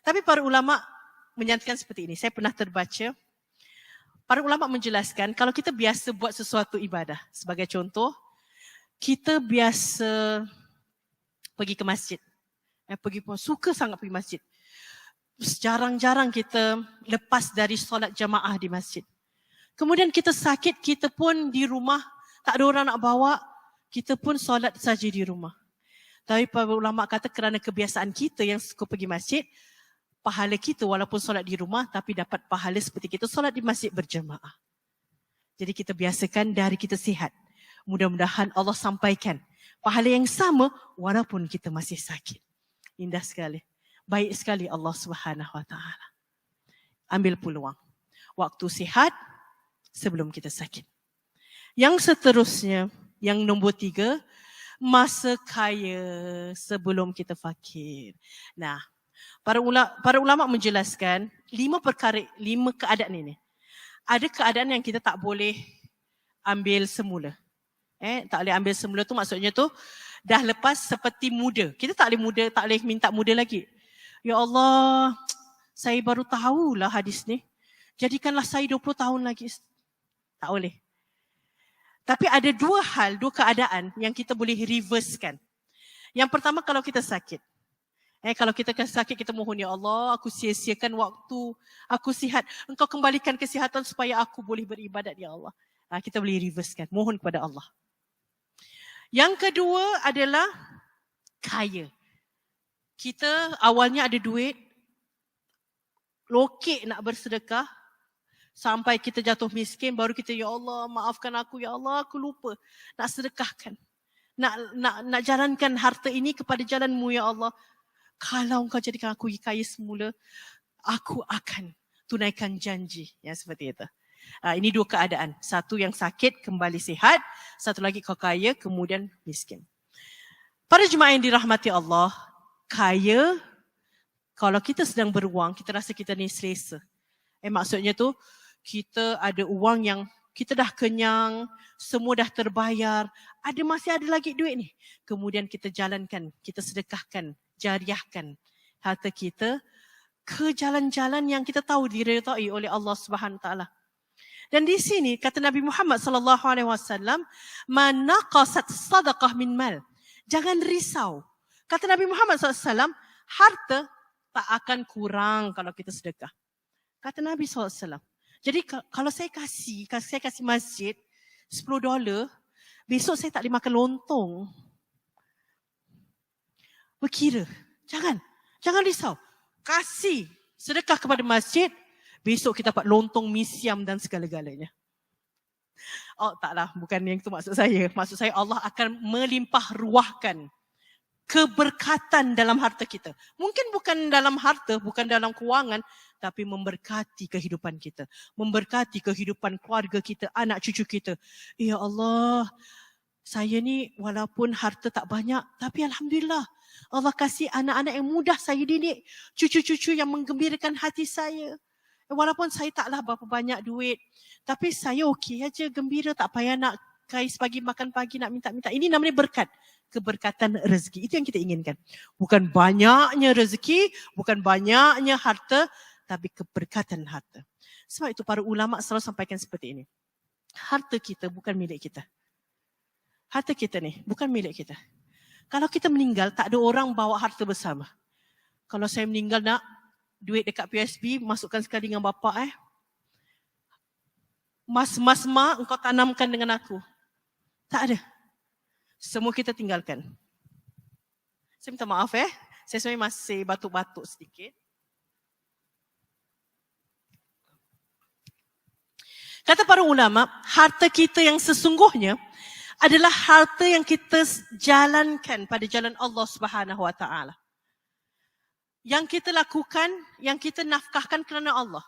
Tapi para ulama menyatakan seperti ini. Saya pernah terbaca, para ulama menjelaskan kalau kita biasa buat sesuatu ibadah. Sebagai contoh, kita biasa pergi ke masjid. Suka sangat pergi masjid. Jarang-jarang kita lepas dari solat jamaah di masjid. Kemudian kita sakit, kita pun di rumah, tak ada orang nak bawa, kita pun solat saja di rumah. Tapi para ulama kata kerana kebiasaan kita yang suka pergi masjid, pahala kita walaupun solat di rumah tapi dapat pahala seperti kita solat di masjid berjemaah. Jadi kita biasakan dari kita sihat. Mudah-mudahan Allah sampaikan pahala yang sama walaupun kita masih sakit. Indah sekali. Baik sekali Allah Subhanahu Wa Taala. Ambil peluang. Waktu sihat sebelum kita sakit. Yang seterusnya, yang nombor 3, masa kaya sebelum kita fakir. Nah, para ulama menjelaskan 5 keadaan ini. Ada keadaan yang kita tak boleh ambil semula. Tak boleh ambil semula tu maksudnya tu dah lepas seperti muda. Kita tak boleh minta muda lagi. Ya Allah, saya baru tahulah hadis ni. Jadikanlah saya 20 tahun lagi. Tak boleh. Tapi ada 2 keadaan yang kita boleh reversekan. Yang pertama kalau kita sakit. Kalau kita sakit, kita mohon, ya Allah, aku sia-siakan waktu aku sihat. Engkau kembalikan kesihatan supaya aku boleh beribadat, ya Allah. Kita boleh reversekan. Mohon kepada Allah. Yang kedua adalah kaya. Kita awalnya ada duit, lokek nak bersedekah, sampai kita jatuh miskin, baru kita, ya Allah, maafkan aku, ya Allah, aku lupa nak sedekahkan. Nak jalankan harta ini kepada jalan-Mu, ya Allah. Kalau Engkau jadikan aku kaya semula, aku akan tunaikan janji. Yang seperti itu. Ini 2 keadaan. Satu yang sakit, kembali sihat. Satu lagi kau kaya, kemudian miskin. Para jemaah yang dirahmati Allah, kaya, kalau kita sedang berwang, kita rasa kita ni selesa. Maksudnya tu, kita ada uang yang kita dah kenyang, semua dah terbayar, masih ada lagi duit ni. Kemudian kita jalankan, kita sedekahkan, jariahkan harta kita ke jalan-jalan yang kita tahu diredai oleh Allah Subhanahu Taala. Dan di sini kata Nabi Muhammad sallallahu alaihi wasallam, "Man naqasat sadaqah min mal." Jangan risau. Kata Nabi Muhammad sallallahu alaihi wasallam, harta tak akan kurang kalau kita sedekah. Kata Nabi sallallahu alaihi wasallam. Jadi kalau saya kasih masjid $10, besok saya tak boleh makan lontong. Berkira. Jangan risau. Kasih sedekah kepada masjid, besok kita dapat lontong, misiam dan segala-galanya. Taklah, bukan yang itu maksud saya. Maksud saya Allah akan melimpah ruahkan keberkatan dalam harta kita. Mungkin bukan dalam harta, bukan dalam kewangan, tapi memberkati kehidupan kita. Memberkati kehidupan keluarga kita, anak cucu kita. Ya Allah, saya ni walaupun harta tak banyak, tapi Alhamdulillah. Allah kasih anak-anak yang mudah saya didik. Cucu-cucu yang menggembirakan hati saya. Walaupun saya taklah berapa banyak duit, tapi saya okey aja, gembira, tak payah nak kais pagi, makan pagi, nak minta-minta. Ini namanya berkat. Keberkatan rezeki. Itu yang kita inginkan. Bukan banyaknya rezeki, bukan banyaknya harta, tapi keberkatan harta. Sebab itu para ulama selalu sampaikan seperti ini. Harta kita bukan milik kita. Harta kita ni bukan milik kita. Kalau kita meninggal, tak ada orang bawa harta bersama. Kalau saya meninggal nak duit dekat PSB, masukkan sekali dengan bapa Mas, mak, engkau tanamkan dengan aku. Tak ada. Semua kita tinggalkan. Saya minta maaf saya sebenarnya masih batuk-batuk sedikit. Kata para ulama, harta kita yang sesungguhnya adalah harta yang kita jalankan pada jalan Allah Subhanahu Wa Taala. Yang kita lakukan, yang kita nafkahkan kerana Allah.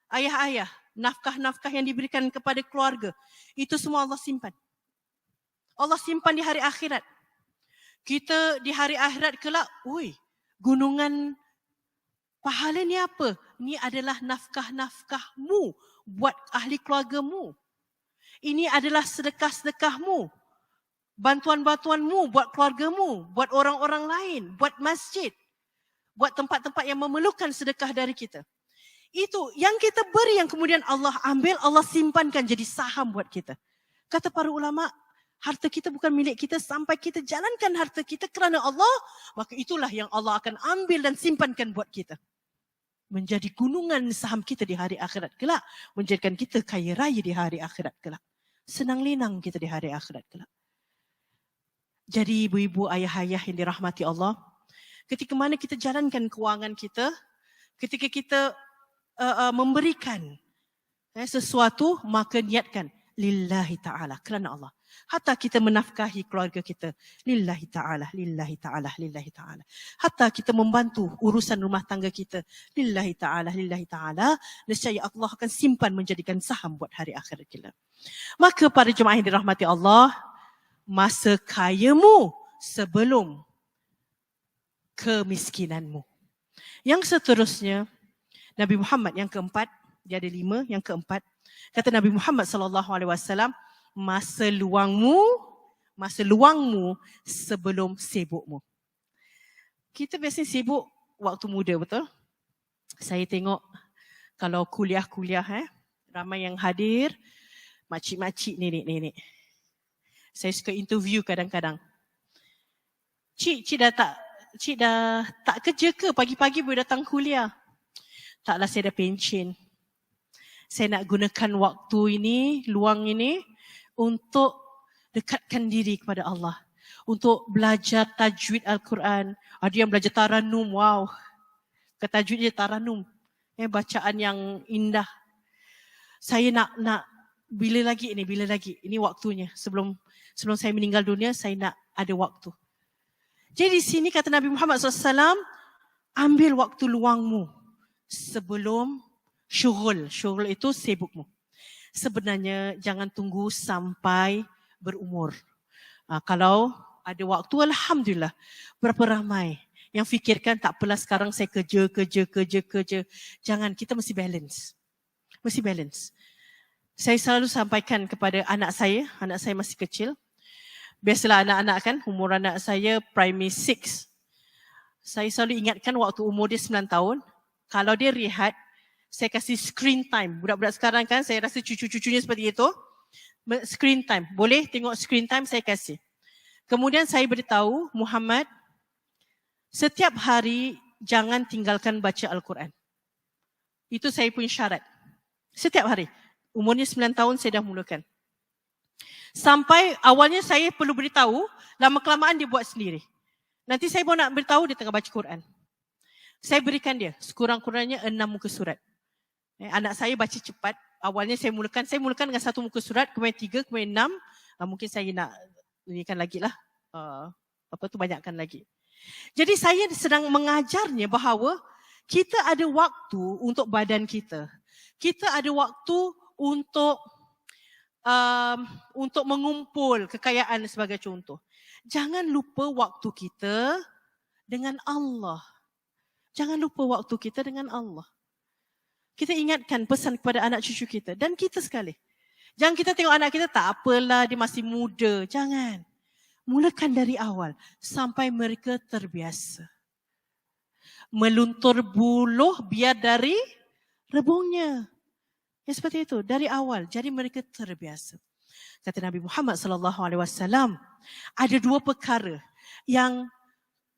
Ayah-ayah, nafkah-nafkah yang diberikan kepada keluarga, itu semua Allah simpan. Allah simpan di hari akhirat. Kita di hari akhirat kelak, gunungan pahala ni apa? Ini adalah nafkah-nafkahmu buat ahli keluargamu. Ini adalah sedekah-sedekahmu. Bantuan-bantuanmu buat keluargamu, buat orang-orang lain, buat masjid, buat tempat-tempat yang memerlukan sedekah dari kita. Itu yang kita beri, yang kemudian Allah ambil, Allah simpankan jadi saham buat kita. Kata para ulama, harta kita bukan milik kita sampai kita jalankan harta kita kerana Allah, maka itulah yang Allah akan ambil dan simpankan buat kita. Menjadi gunungan saham kita di hari akhirat kelak. Menjadikan kita kaya raya di hari akhirat kelak. Senang lenang kita di hari akhirat kelak. Jadi ibu-ibu, ayah-ayah yang dirahmati Allah, ketika mana kita jalankan kewangan kita, ketika kita memberikan sesuatu, maka niatkan lillahi ta'ala, kerana Allah. Hatta kita menafkahi keluarga kita, lillahi ta'ala, lillahi ta'ala, lillahi ta'ala. Hatta kita membantu urusan rumah tangga kita, lillahi ta'ala, lillahi ta'ala. Nescaya Allah akan simpan menjadikan saham buat hari akhirat kita. Maka para jemaah yang dirahmati Allah, masa kayamu sebelum kemiskinanmu. Yang seterusnya, Nabi Muhammad yang keempat, dia ada 5, yang keempat, kata Nabi Muhammad SAW, masa luangmu sebelum sibukmu. Kita biasanya sibuk waktu muda, betul? Saya tengok kalau kuliah-kuliah, ramai yang hadir, makcik-makcik, nenek-nenek. Saya suka interview kadang-kadang. Cik dah tak kerja ke? Pagi-pagi boleh datang kuliah? Taklah, saya dah pencen. Saya nak gunakan waktu ini, luang ini, untuk dekatkan diri kepada Allah. Untuk belajar tajwid Al-Quran. Ada yang belajar Taranum, wow. Tajwid dia Taranum. Bacaan yang indah. Saya nak bila lagi ini? Ini waktunya. Sebelum saya meninggal dunia, saya nak ada waktu. Jadi di sini kata Nabi Muhammad SAW, ambil waktu luangmu sebelum syughul. Syughul itu sibukmu. Sebenarnya jangan tunggu sampai berumur. Kalau ada waktu, alhamdulillah. Berapa ramai yang fikirkan tak apalah sekarang saya kerja. Jangan, kita mesti balance. Mesti balance. Saya selalu sampaikan kepada anak saya masih kecil. Biasalah anak-anak kan, umur anak saya primary 6. Saya selalu ingatkan waktu umur dia 9 tahun, kalau dia rehat, saya kasih screen time. Budak-budak sekarang kan, saya rasa cucu-cucunya seperti itu. Screen time. Boleh tengok screen time, saya kasih. Kemudian saya beritahu, Muhammad, setiap hari jangan tinggalkan baca Al-Quran. Itu saya punya syarat. Setiap hari. Umurnya 9 tahun, saya dah mulakan. Sampai awalnya saya perlu beritahu, lama-kelamaan dia buat sendiri. Nanti saya baru nak beritahu, dia tengah baca Quran. Saya berikan dia, sekurang-kurangnya 6 muka surat. Anak saya baca cepat. Awalnya saya mulakan dengan 1 muka surat, kemudian 3, kemudian 6. Mungkin saya nak berikan lagi lah. Banyakkan lagi. Jadi saya sedang mengajarnya bahawa kita ada waktu untuk badan kita. Kita ada waktu untuk mengumpul kekayaan sebagai contoh. Jangan lupa waktu kita dengan Allah. Jangan lupa waktu kita dengan Allah. Kita ingatkan pesan kepada anak cucu kita dan kita sekali. Jangan kita tengok anak kita, tak apalah dia masih muda. Jangan. Mulakan dari awal sampai mereka terbiasa. Meluntur buluh biar dari rebungnya. Ya seperti itu, dari awal. Jadi mereka terbiasa. Kata Nabi Muhammad SAW, ada dua perkara yang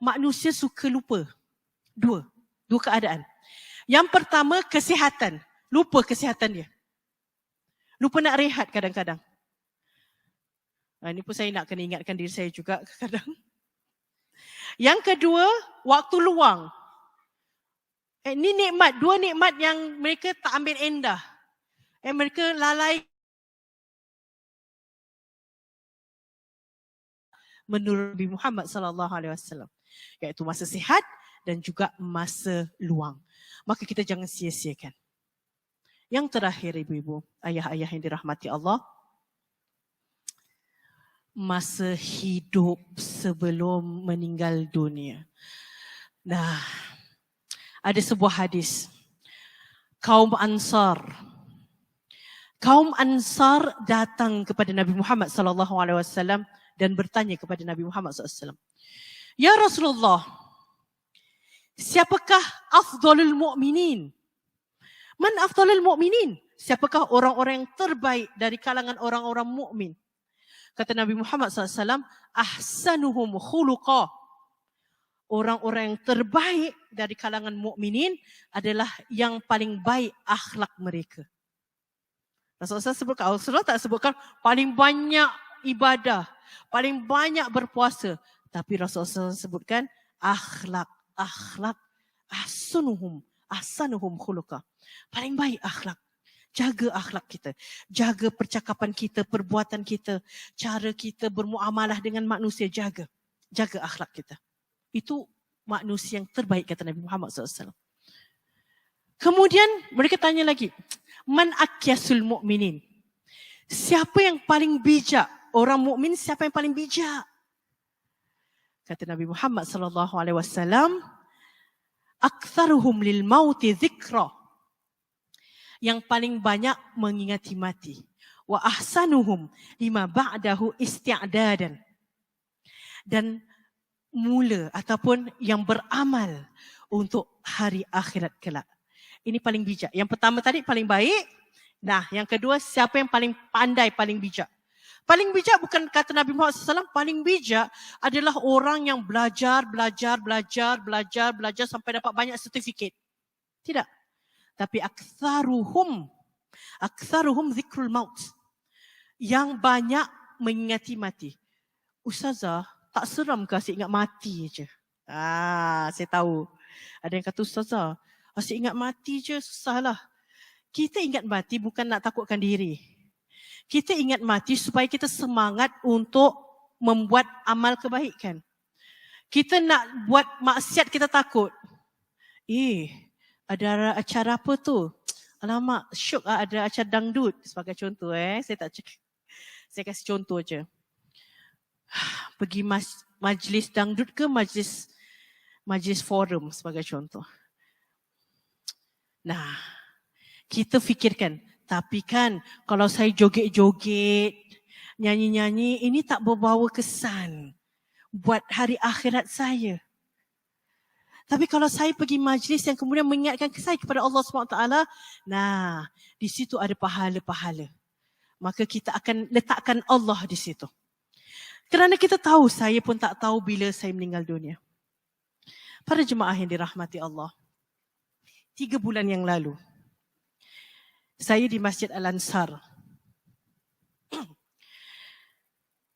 manusia suka lupa. Dua keadaan. Yang pertama, kesihatan. Lupa kesihatan dia. Lupa nak rehat kadang-kadang. Ini pun saya nak kena ingatkan diri saya juga kadang-kadang. Yang kedua, waktu luang. Ini nikmat, dua nikmat yang mereka tak ambil endah. Mereka lalai. Menurut Nabi Muhammad SAW. Iaitu masa sihat dan juga masa luang. Maka kita jangan sia-siakan. Yang terakhir ibu-ibu, ayah-ayah yang dirahmati Allah. Masa hidup sebelum meninggal dunia. Nah, ada sebuah hadis. Kaum Ansar datang kepada Nabi Muhammad SAW dan bertanya kepada Nabi Muhammad SAW. Ya Rasulullah, siapakah afdalul mu'minin? Man afdalul mu'minin? Siapakah orang-orang yang terbaik dari kalangan orang-orang mukmin? Kata Nabi Muhammad SAW, ahsanuhum khuluqa. Orang-orang yang terbaik dari kalangan mukminin adalah yang paling baik akhlak mereka. Rasulullah sebutkan, Rasulullah tak sebutkan paling banyak ibadah, paling banyak berpuasa. Tapi Rasulullah sebutkan akhlak, ahsanuhum khuluqa. Paling baik akhlak. Jaga akhlak kita. Jaga percakapan kita, perbuatan kita. Cara kita bermuamalah dengan manusia. Jaga akhlak kita. Itu manusia yang terbaik kata Nabi Muhammad SAW. Kemudian mereka tanya lagi. Man akyasul mu'minin? Siapa yang paling bijak? Orang mukmin siapa yang paling bijak? Kata Nabi Muhammad SAW. Aktsaruhum lil mauti dzikra. Yang paling banyak mengingati mati. Wa ahsanuhum lima ba'dahu isti'dadan. Dan mula ataupun yang beramal untuk hari akhirat kelak. Ini paling bijak. Yang pertama tadi paling baik. Nah, yang kedua siapa yang paling pandai, paling bijak. Paling bijak bukan kata Nabi Muhammad SAW, paling bijak adalah orang yang belajar sampai dapat banyak sertifikat. Tidak. Tapi aktsaruhum zikrul maut. Yang banyak mengingati mati. Ustazah, tak seram ke asyik ingat mati je? Saya tahu. Ada yang kata Ustazah, asyik ingat mati je susahlah. Kita ingat mati bukan nak takutkan diri. Kita ingat mati supaya kita semangat untuk membuat amal kebaikan. Kita nak buat maksiat kita takut. Ada acara apa tu? Alamak, syuk ada acara dangdut sebagai contoh. Saya tak cakap. Saya kasih contoh je. Pergi majlis dangdut ke majlis forum sebagai contoh. Nah, kita fikirkan, tapi kan kalau saya joget-joget, nyanyi-nyanyi, ini tak berbawa kesan buat hari akhirat saya. Tapi kalau saya pergi majlis yang kemudian mengingatkan saya kepada Allah SWT, nah, di situ ada pahala-pahala. Maka kita akan letakkan Allah di situ. Kerana kita tahu, saya pun tak tahu bila saya meninggal dunia. Para jemaah yang dirahmati Allah, 3 bulan yang lalu, saya di Masjid Al-Ansar.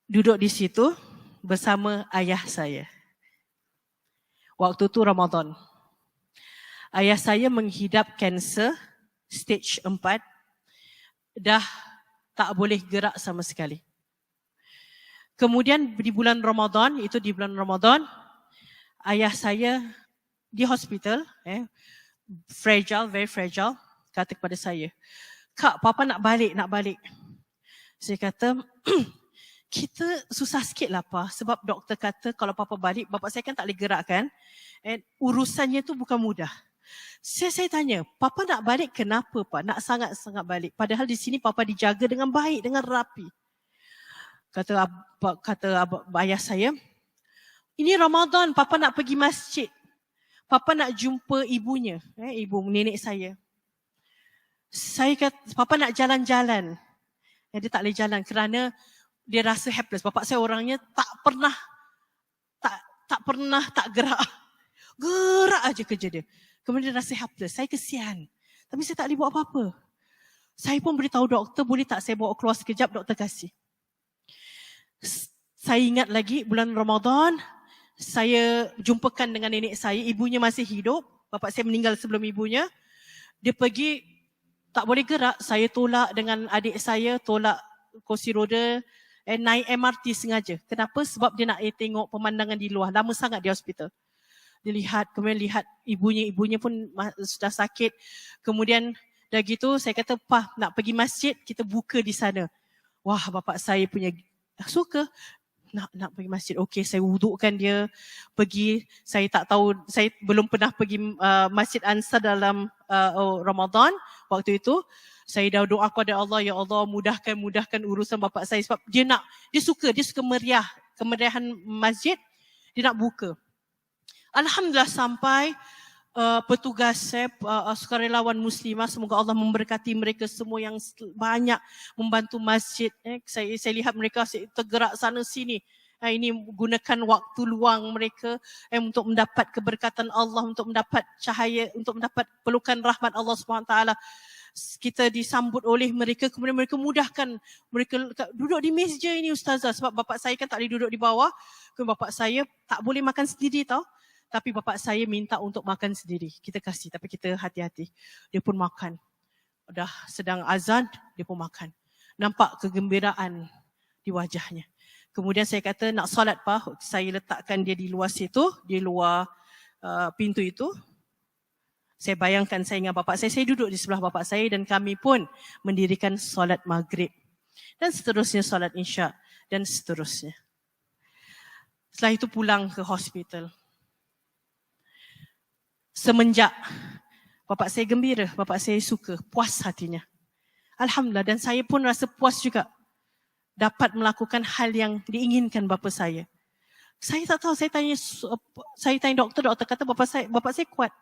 Duduk di situ bersama ayah saya. Waktu tu Ramadan. Ayah saya menghidap kanser stage 4. Dah tak boleh gerak sama sekali. Kemudian di bulan Ramadan, ayah saya di hospital, fragile, very fragile, kata kepada saya, Kak, Papa nak balik. Saya kata, kita susah sikit lah Pa, sebab doktor kata kalau Papa balik, bapa saya kan tak boleh gerak kan, urusannya tu bukan mudah. Saya tanya, Papa nak balik kenapa Pak? Nak sangat-sangat balik. Padahal di sini Papa dijaga dengan baik, dengan rapi. Kata ayah saya, ini Ramadan, Papa nak pergi masjid. Papa nak jumpa ibunya, ibu nenek saya. Saya kata, Papa nak jalan-jalan. Dia tak boleh jalan kerana dia rasa helpless. Bapak saya orangnya tak pernah tak gerak. Gerak aja kerja dia. Kemudian dia rasa helpless. Saya kesian. Tapi saya tak boleh buat apa-apa. Saya pun beritahu doktor, boleh tak saya bawa keluar sekejap, doktor kasih. Saya ingat lagi bulan Ramadan, saya jumpakan dengan nenek saya, ibunya masih hidup. Bapak saya meninggal sebelum ibunya. Dia pergi, tak boleh gerak. Saya tolak dengan adik saya, tolak kursi roda, naik MRT sengaja. Kenapa? Sebab dia nak tengok pemandangan di luar. Lama sangat di hospital. Dia lihat, kemudian lihat ibunya pun sudah sakit. Kemudian dah gitu saya kata, "Pah, nak pergi masjid, kita buka di sana." Wah, bapak saya punya suka. Nak pergi masjid. Okey, saya wudukkan dia pergi. Saya tak tahu, saya belum pernah pergi Masjid Ansar dalam Ramadan waktu itu. Saya dah doa kepada Allah, ya Allah mudahkan urusan bapak saya sebab dia suka kemeriahan masjid, dia nak buka. Alhamdulillah sampai petugas sukarelawan muslimah, semoga Allah memberkati mereka semua yang banyak membantu masjid. Saya lihat mereka tergerak sana sini. Ini gunakan waktu luang mereka untuk mendapat keberkatan Allah, untuk mendapat cahaya, untuk mendapat pelukan rahmat Allah SWT. Kita disambut oleh mereka, kemudian mereka mudahkan mereka duduk di meja ini ustazah, sebab bapak saya kan tak boleh duduk di bawah. Kemudian bapak saya tak boleh makan sendiri tau. Tapi bapak saya minta untuk makan sendiri. Kita kasih, tapi kita hati-hati. Dia pun makan. Dah sedang azan, dia pun makan. Nampak kegembiraan di wajahnya. Kemudian saya kata, nak solat Pak, saya letakkan dia di luar situ, di luar pintu itu. Saya bayangkan saya dengan bapak saya duduk di sebelah bapak saya dan kami pun mendirikan solat maghrib. Dan seterusnya solat isyak dan seterusnya. Setelah itu pulang ke hospital. Semenjak bapak saya gembira, bapak saya suka, puas hatinya. Alhamdulillah, dan saya pun rasa puas juga dapat melakukan hal yang diinginkan bapa saya. Saya tak tahu, saya tanya doktor kata bapak saya kuat.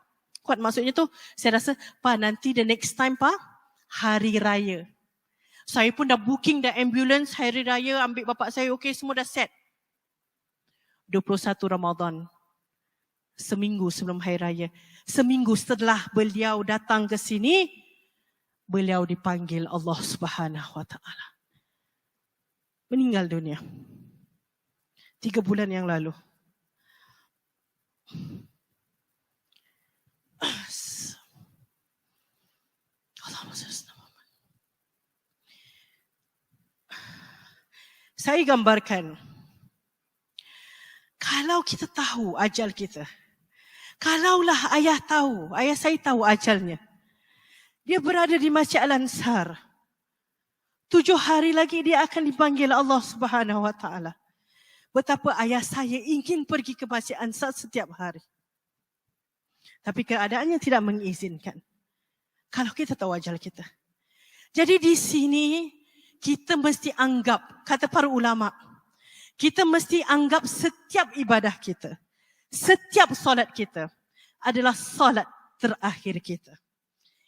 Kuat maksudnya tu, saya rasa, Pak nanti the next time Pak, hari raya. Saya pun dah booking dah ambulance hari raya, ambil bapak saya, okey semua dah set. 21 Ramadan. Seminggu sebelum hari raya. Seminggu setelah beliau datang ke sini, beliau dipanggil Allah Subhanahu Wa Taala. Meninggal dunia. 3 bulan yang lalu. Saya gambarkan, kalau kita tahu ajal kita, kalaulah ayah saya tahu ajalnya, dia berada di Masjid Al-Ansar, 7 hari lagi dia akan dipanggil Allah Subhanahu Wa Taala. Betapa ayah saya ingin pergi ke Masjid Al-Ansar setiap hari. Tapi keadaannya tidak mengizinkan. Kalau kita tahu ajal kita. Jadi di sini kita mesti anggap, kata para ulama, kita mesti anggap setiap ibadah kita, setiap solat kita adalah solat terakhir kita.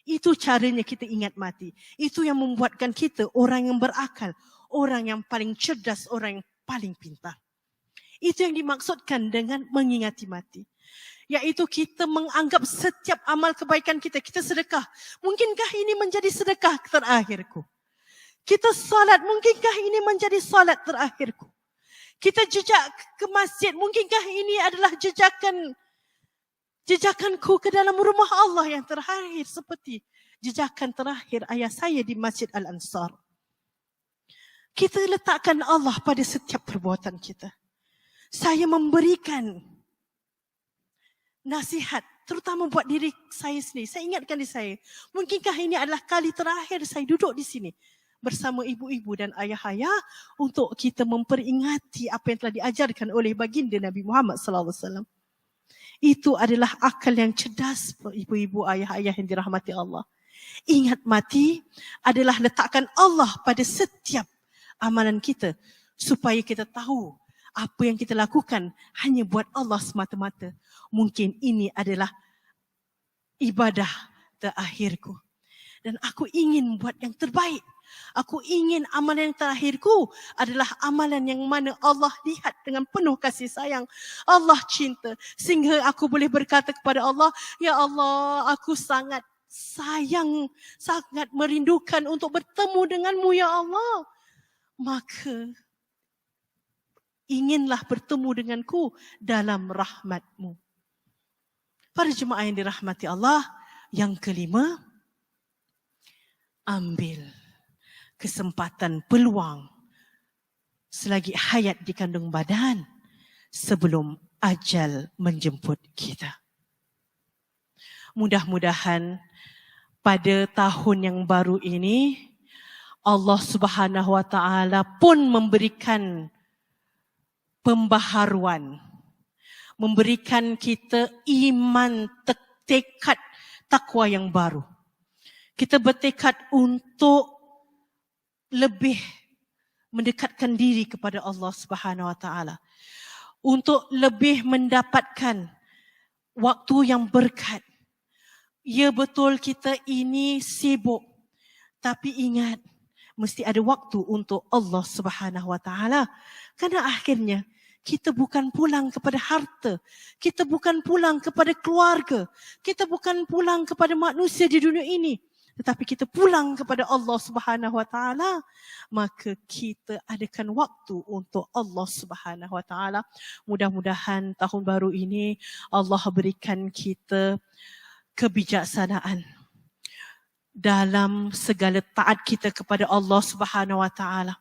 Itu caranya kita ingat mati. Itu yang membuatkan kita orang yang berakal, orang yang paling cerdas, orang yang paling pintar. Itu yang dimaksudkan dengan mengingati mati. Iaitu kita menganggap setiap amal kebaikan kita sedekah. Mungkinkah ini menjadi sedekah terakhirku? Kita solat, mungkinkah ini menjadi solat terakhirku? Kita jejak ke masjid, mungkinkah ini adalah jejakanku ke dalam rumah Allah yang terakhir, seperti jejakan terakhir ayah saya di Masjid Al-Ansar. Kita letakkan Allah pada setiap perbuatan kita. Saya memberikan nasihat, terutama buat diri saya sendiri. Saya ingatkan diri saya, mungkinkah ini adalah kali terakhir saya duduk di sini bersama ibu-ibu dan ayah-ayah untuk kita memperingati apa yang telah diajarkan oleh baginda Nabi Muhammad sallallahu alaihi wasallam. Itu adalah akal yang cerdas, ibu-ibu, ayah-ayah yang dirahmati Allah. Ingat, mati adalah letakkan Allah pada setiap amalan kita supaya kita tahu apa yang kita lakukan hanya buat Allah semata-mata. Mungkin ini adalah ibadah terakhirku. Dan aku ingin buat yang terbaik. Aku ingin amalan yang terakhirku adalah amalan yang mana Allah lihat dengan penuh kasih sayang. Allah cinta. Sehingga aku boleh berkata kepada Allah, ya Allah, aku sangat sayang, sangat merindukan untuk bertemu denganmu ya Allah. Maka inginlah bertemu denganku dalam rahmatmu. Para jemaah yang dirahmati Allah, yang kelima, ambil kesempatan, peluang selagi hayat di kandung badan sebelum ajal menjemput kita. Mudah-mudahan pada tahun yang baru ini Allah Subhanahu wa taala pun memberikan pembaharuan, memberikan kita iman, tekad takwa yang baru. Kita bertekad untuk lebih mendekatkan diri kepada Allah Subhanahu wa taala. Untuk lebih mendapatkan waktu yang berkat. Ya, betul kita ini sibuk. Tapi ingat, mesti ada waktu untuk Allah Subhanahu wa taala. Karena akhirnya kita bukan pulang kepada harta. Kita bukan pulang kepada keluarga. Kita bukan pulang kepada manusia di dunia ini. Tetapi kita pulang kepada Allah Subhanahu wa taala, maka kita adakan waktu untuk Allah Subhanahu wa taala. Mudah-mudahan tahun baru ini Allah berikan kita kebijaksanaan dalam segala taat kita kepada Allah Subhanahu wa taala.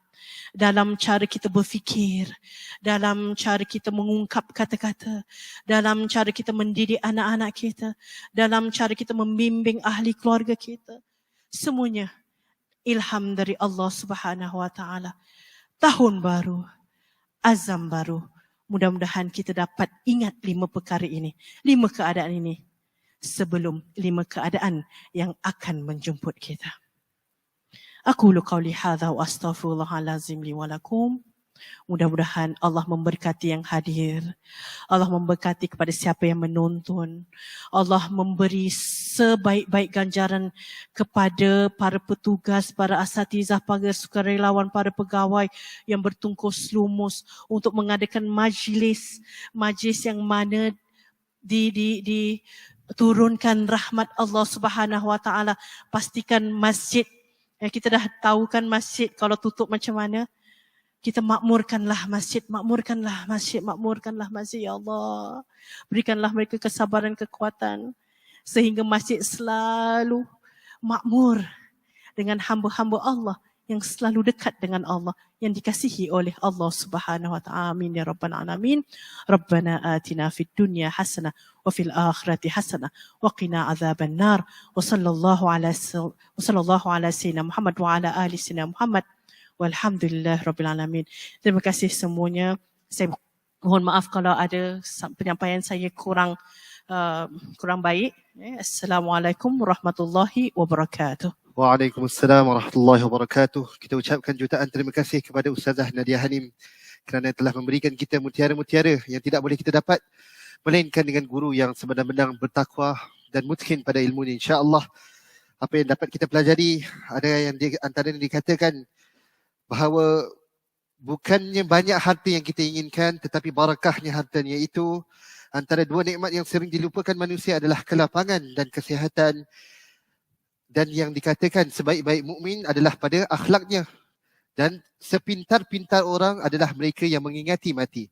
Dalam cara kita berfikir, dalam cara kita mengungkap kata-kata, dalam cara kita mendidik anak-anak kita, dalam cara kita membimbing ahli keluarga kita. Semuanya ilham dari Allah Subhanahu wa taala. Tahun baru, azam baru. Mudah-mudahan kita dapat ingat 5 perkara ini, 5 keadaan ini sebelum 5 keadaan yang akan menjemput kita. Aqulu qawli hadza wa astaghfirullahal azim li wa lakum. Mudah-mudahan Allah memberkati yang hadir. Allah memberkati kepada siapa yang menonton. Allah memberi sebaik-baik ganjaran kepada para petugas, para asatizah, para sukarelawan, para pegawai yang bertungkus lumus untuk mengadakan majlis yang mana diturunkan rahmat Allah Subhanahu wa taala. Pastikan masjid, kita dah tahu kan masjid kalau tutup macam mana. Kita makmurkanlah masjid, makmurkanlah masjid ya Allah. Berikanlah mereka kesabaran, kekuatan sehingga masjid selalu makmur dengan hamba-hamba Allah yang selalu dekat dengan Allah, yang dikasihi oleh Allah Subhanahu wa taala. Amin ya rabbal alamin. Rabbana atina fid dunya hasanah wa fil akhirati hasanah wa qina adzaban nar. Wa sallallahu ala sayyidina Muhammad wa ala ali sayyidina Muhammad. Walhamdulillah Rabbil Alamin. Terima kasih semuanya. Saya mohon maaf kalau ada penyampaian saya kurang baik. Assalamualaikum warahmatullahi wabarakatuh. Waalaikumsalam warahmatullahi wabarakatuh. Kita ucapkan jutaan terima kasih kepada Ustazah Nadia Hanim kerana telah memberikan kita mutiara-mutiara yang tidak boleh kita dapat melainkan dengan guru yang sebenar-benar bertakwa dan mutqin pada ilmu ini. InsyaAllah apa yang dapat kita pelajari, ada yang antara yang dikatakan bahawa bukannya banyak harta yang kita inginkan, tetapi barakahnya hartanya itu. Antara 2 nikmat yang sering dilupakan manusia adalah kelapangan dan kesihatan. Dan yang dikatakan sebaik-baik mukmin adalah pada akhlaknya. Dan sepintar-pintar orang adalah mereka yang mengingati mati.